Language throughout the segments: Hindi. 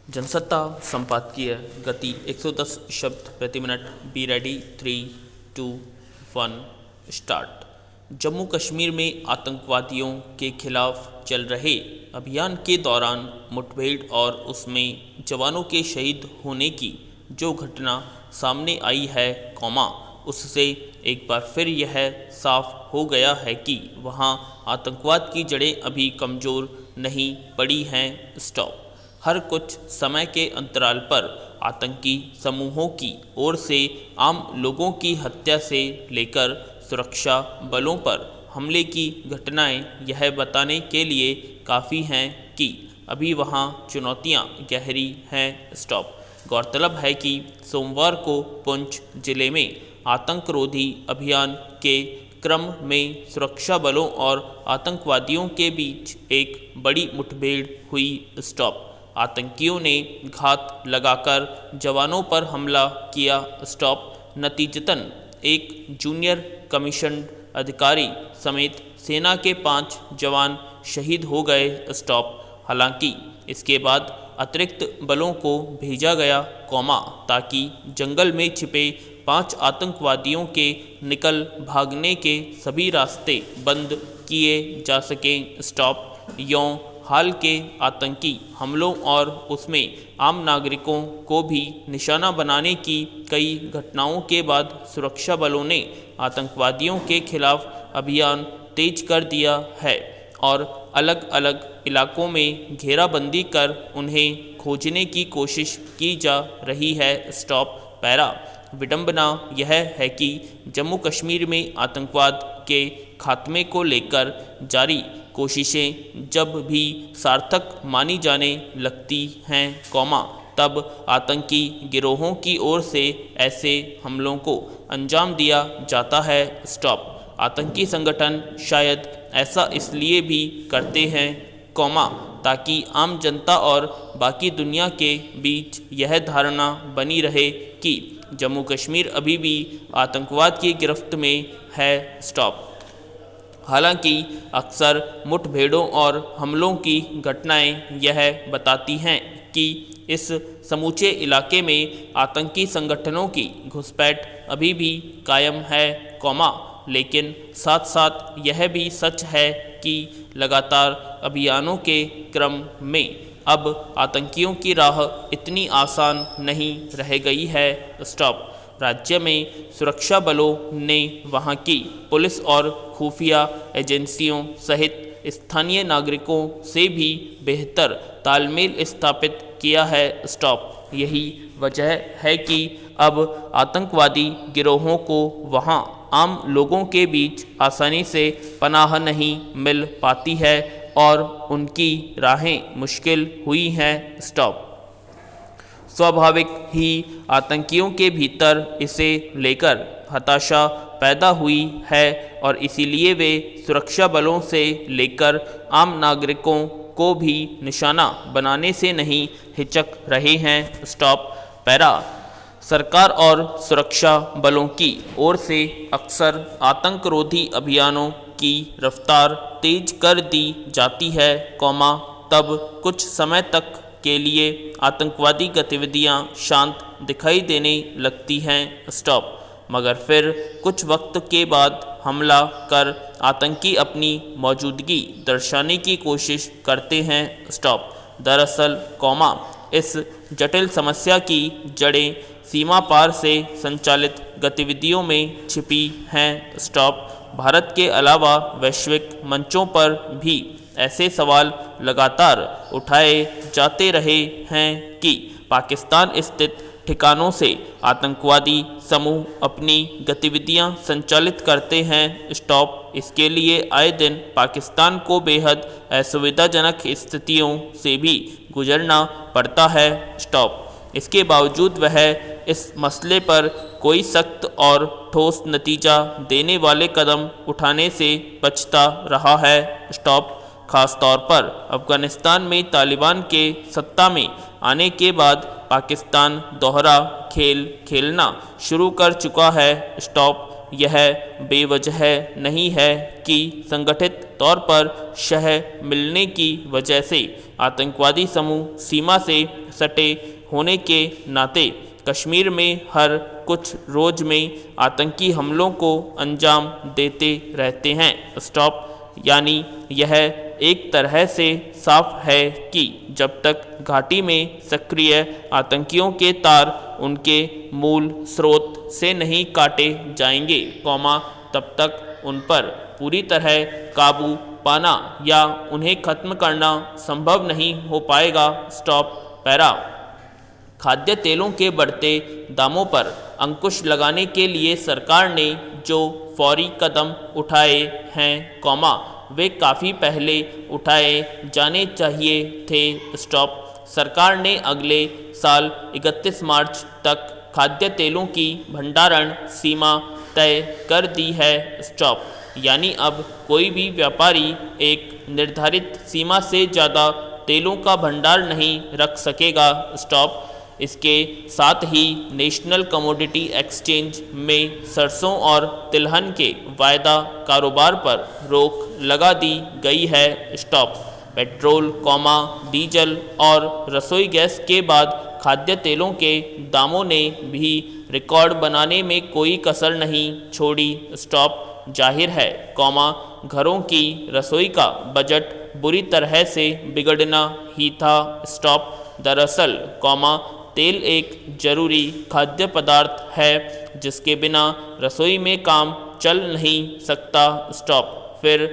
जनसत्ता संपादकीय गति 110 शब्द प्रति minute. Be ready. 3, 2, 1 start. Jammu Kashmir में आतंकवादियों के खिलाफ चल रहे अभियान के दौरान मुठभेड़ और उसमें जवानों के शहीद होने की जो घटना सामने आई है, उससे एक बार फिर यह साफ हो गया है कि वहां आतंकवाद की जड़ें अभी कमज़ोर नहीं पड़ी हैं। स्टॉप। हर कुछ समय के अंतराल पर आतंकी समूहों की ओर से आम लोगों की हत्या से लेकर सुरक्षा बलों पर हमले की घटनाएं यह बताने के लिए काफ़ी हैं कि अभी वहां चुनौतियां गहरी हैं। स्टॉप। गौरतलब है कि सोमवार को पुंछ जिले में आतंकरोधी अभियान के क्रम में सुरक्षा बलों और आतंकवादियों के बीच एक बड़ी मुठभेड़ हुई। स्टॉप। आतंकियों ने घात लगाकर जवानों पर हमला किया। स्टॉप। नतीजतन एक जूनियर कमीशन अधिकारी समेत सेना के 5 जवान शहीद हो गए। स्टॉप। हालांकि इसके बाद अतिरिक्त बलों को भेजा गया, ताकि जंगल में छिपे 5 आतंकवादियों के निकल भागने के सभी रास्ते बंद किए जा सकें। स्टॉप। यों हाल के आतंकी हमलों और उसमें आम नागरिकों को भी निशाना बनाने की कई घटनाओं के बाद सुरक्षा बलों ने आतंकवादियों के खिलाफ अभियान तेज कर दिया है और अलग अलग इलाकों में घेराबंदी कर उन्हें खोजने की कोशिश की जा रही है। स्टॉप। पैरा। विडंबना यह है कि जम्मू कश्मीर में आतंकवाद के खात्मे को लेकर जारी कोशिशें जब भी सार्थक मानी जाने लगती हैं, तब आतंकी गिरोहों की ओर से ऐसे हमलों को अंजाम दिया जाता है। स्टॉप। आतंकी संगठन शायद ऐसा इसलिए भी करते हैं, ताकि आम जनता और बाकी दुनिया के बीच यह धारणा बनी रहे कि जम्मू कश्मीर अभी भी आतंकवाद की गिरफ्त में है। स्टॉप। हालांकि अक्सर मुठभेड़ों और हमलों की घटनाएं यह बताती हैं कि इस समूचे इलाके में आतंकी संगठनों की घुसपैठ अभी भी कायम है, लेकिन साथ साथ यह भी सच है कि लगातार अभियानों के क्रम में अब आतंकियों की राह इतनी आसान नहीं रह गई है। स्टॉप। राज्य में सुरक्षा बलों ने वहां की पुलिस और खुफिया एजेंसियों सहित स्थानीय नागरिकों से भी बेहतर तालमेल स्थापित किया है। स्टॉप। यही वजह है कि अब आतंकवादी गिरोहों को वहां आम लोगों के बीच आसानी से पनाह नहीं मिल पाती है और उनकी राहें मुश्किल हुई हैं। स्टॉप। स्वाभाविक ही आतंकियों के भीतर इसे लेकर हताशा पैदा हुई है और इसीलिए वे सुरक्षा बलों से लेकर आम नागरिकों को भी निशाना बनाने से नहीं हिचक रहे हैं। स्टॉप। पैरा। सरकार और सुरक्षा बलों की ओर से अक्सर आतंकरोधी अभियानों की रफ्तार तेज कर दी जाती है, तब कुछ समय तक के लिए आतंकवादी गतिविधियां शांत दिखाई देने लगती हैं। स्टॉप। मगर फिर कुछ वक्त के बाद हमला कर आतंकी अपनी मौजूदगी दर्शाने की कोशिश करते हैं। स्टॉप। दरअसल, इस जटिल समस्या की जड़ें सीमा पार से संचालित गतिविधियों में छिपी हैं। स्टॉप। भारत के अलावा वैश्विक मंचों पर भी ऐसे सवाल लगातार उठाए जाते रहे हैं कि पाकिस्तान स्थित ठिकानों से आतंकवादी समूह अपनी गतिविधियां संचालित करते हैं। स्टॉप। इसके लिए आए दिन पाकिस्तान को बेहद असुविधाजनक स्थितियों से भी गुजरना पड़ता है। स्टॉप। इसके बावजूद वह इस मसले पर कोई सख्त और ठोस नतीजा देने वाले कदम उठाने से बचता रहा है। स्टॉप। खास तौर पर अफगानिस्तान में तालिबान के सत्ता में आने के बाद पाकिस्तान दोहरा खेल खेलना शुरू कर चुका है। स्टॉप। यह बेवजह नहीं है कि संगठित तौर पर शह मिलने की वजह से आतंकवादी समूह सीमा से सटे होने के नाते कश्मीर में हर कुछ रोज में आतंकी हमलों को अंजाम देते रहते हैं। स्टॉप। यानी यह एक तरह से साफ है कि जब तक घाटी में सक्रिय आतंकियों के तार उनके मूल स्रोत से नहीं काटे जाएंगे, तब तक उन पर पूरी तरह काबू पाना या उन्हें खत्म करना संभव नहीं हो पाएगा। स्टॉप। पैरा। खाद्य तेलों के बढ़ते दामों पर अंकुश लगाने के लिए सरकार ने जो फौरी कदम उठाए हैं, वे काफ़ी पहले उठाए जाने चाहिए थे। स्टॉप। सरकार ने अगले साल 31 मार्च तक खाद्य तेलों की भंडारण सीमा तय कर दी है। स्टॉप। यानी अब कोई भी व्यापारी एक निर्धारित सीमा से ज़्यादा तेलों का भंडार नहीं रख सकेगा। स्टॉप। इसके साथ ही नेशनल कमोडिटी एक्सचेंज में सरसों और तिलहन के वायदा कारोबार पर रोक लगा दी गई है। स्टॉप। पेट्रोल, डीजल और रसोई गैस के बाद खाद्य तेलों के दामों ने भी रिकॉर्ड बनाने में कोई कसर नहीं छोड़ी। स्टॉप। जाहिर है, घरों की रसोई का बजट बुरी तरह से बिगड़ना ही था। स्टॉप। दरअसल, तेल एक जरूरी खाद्य पदार्थ है जिसके बिना रसोई में काम चल नहीं सकता। स्टॉप। फिर,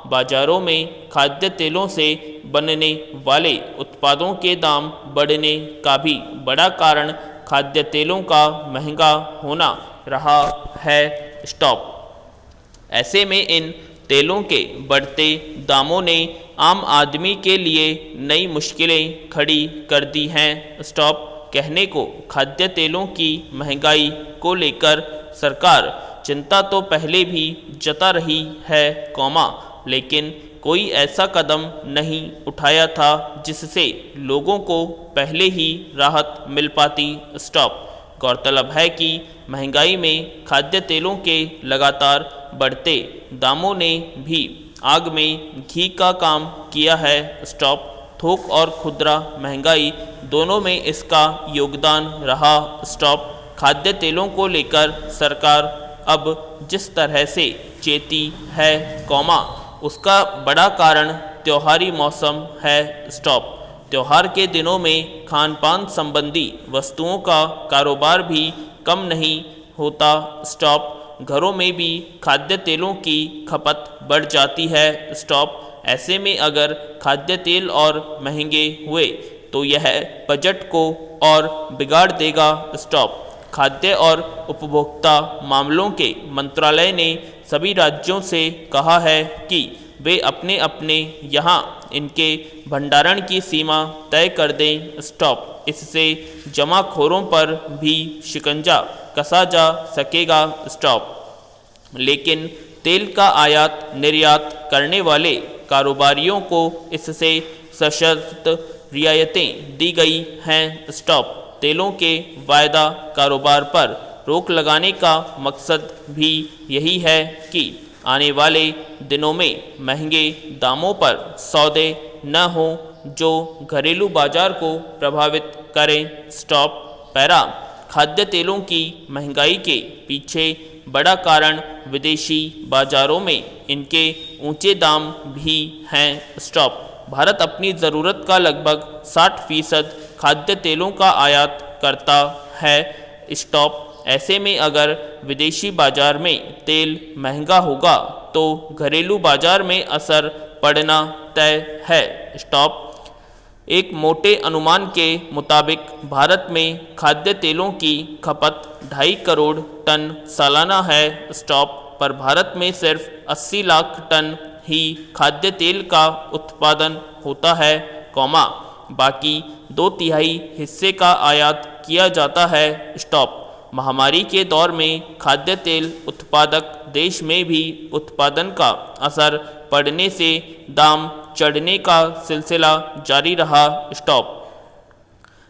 बाजारों में खाद्य तेलों से बनने वाले उत्पादों के दाम बढ़ने का भी बड़ा कारण खाद्य तेलों का महंगा होना रहा है। स्टॉप। ऐसे में इन तेलों के बढ़ते दामों ने आम आदमी के लिए नई मुश्किलें खड़ी कर दी हैं। स्टॉप। कहने को खाद्य तेलों की महंगाई को लेकर सरकार चिंता तो पहले भी जता रही है, लेकिन कोई ऐसा कदम नहीं उठाया था जिससे लोगों को पहले ही राहत मिल पाती। स्टॉप। गौरतलब है कि महंगाई में खाद्य तेलों के लगातार बढ़ते दामों ने भी आग में घी का काम किया है। स्टॉप। थोक और खुदरा महंगाई दोनों में इसका योगदान रहा। स्टॉप। खाद्य तेलों को लेकर सरकार अब जिस तरह से चेती है, उसका बड़ा कारण त्योहारी मौसम है। स्टॉप। त्योहार के दिनों में खान पान संबंधी वस्तुओं का कारोबार भी कम नहीं होता। स्टॉप। घरों में भी खाद्य तेलों की खपत बढ़ जाती है। स्टॉप। ऐसे में अगर खाद्य तेल और महंगे हुए तो यह बजट को और बिगाड़ देगा। स्टॉप। खाद्य और उपभोक्ता मामलों के मंत्रालय ने सभी राज्यों से कहा है कि वे अपने अपने यहाँ इनके भंडारण की सीमा तय कर दें। स्टॉप। इससे जमाखोरों पर भी शिकंजा कसा जा सकेगा। स्टॉप। लेकिन तेल का आयात निर्यात करने वाले कारोबारियों को इससे सशर्त रियायतें दी गई हैं। स्टॉप। तेलों के वायदा कारोबार पर रोक लगाने का मकसद भी यही है कि आने वाले दिनों में महंगे दामों पर सौदे न हो जो घरेलू बाजार को प्रभावित करें। स्टॉप। पैरा। खाद्य तेलों की महंगाई के पीछे बड़ा कारण विदेशी बाजारों में इनके ऊंचे दाम भी हैं। स्टॉप। भारत अपनी ज़रूरत का लगभग 60% खाद्य तेलों का आयात करता है। स्टॉप। ऐसे में अगर विदेशी बाजार में तेल महंगा होगा तो घरेलू बाजार में असर पड़ना तय है। स्टॉप। एक मोटे अनुमान के मुताबिक भारत में खाद्य तेलों की खपत 2.5 करोड़ टन सालाना है। स्टॉप। पर भारत में सिर्फ 80 लाख टन ही खाद्य तेल का उत्पादन होता है, बाकी 2/3 हिस्से का आयात किया जाता है। स्टॉप। महामारी के दौर में खाद्य तेल उत्पादक देश में भी उत्पादन का असर पड़ने से दाम चढ़ने का सिलसिला जारी रहा। स्टॉप।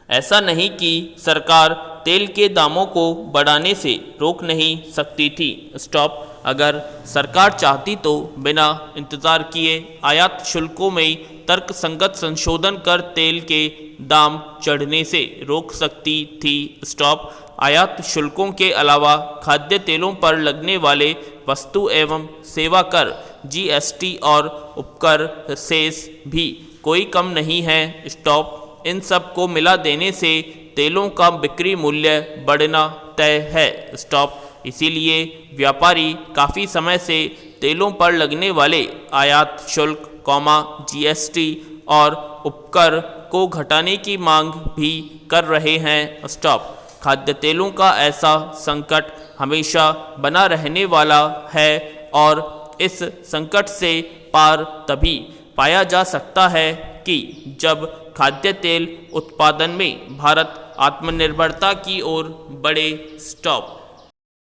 ऐसा नहीं कि सरकार तेल के दामों को बढ़ाने से रोक नहीं सकती थी। स्टॉप। अगर सरकार चाहती तो बिना इंतज़ार किए आयात शुल्कों में तर्कसंगत संशोधन कर तेल के दाम चढ़ने से रोक सकती थी। स्टॉप। आयात शुल्कों के अलावा खाद्य तेलों पर लगने वाले वस्तु एवं सेवा कर जीएसटी और उपकर सेस भी कोई कम नहीं है। स्टॉप। इन सब को मिला देने से तेलों का बिक्री मूल्य बढ़ना तय है। स्टॉप। इसीलिए व्यापारी काफ़ी समय से तेलों पर लगने वाले आयात शुल्क, जीएसटी और उपकर को घटाने की मांग भी कर रहे हैं। स्टॉप। खाद्य तेलों का ऐसा संकट हमेशा बना रहने वाला है और इस संकट से पार तभी पाया जा सकता है कि जब खाद्य तेल उत्पादन में भारत आत्मनिर्भरता की ओर बढ़े। स्टॉप।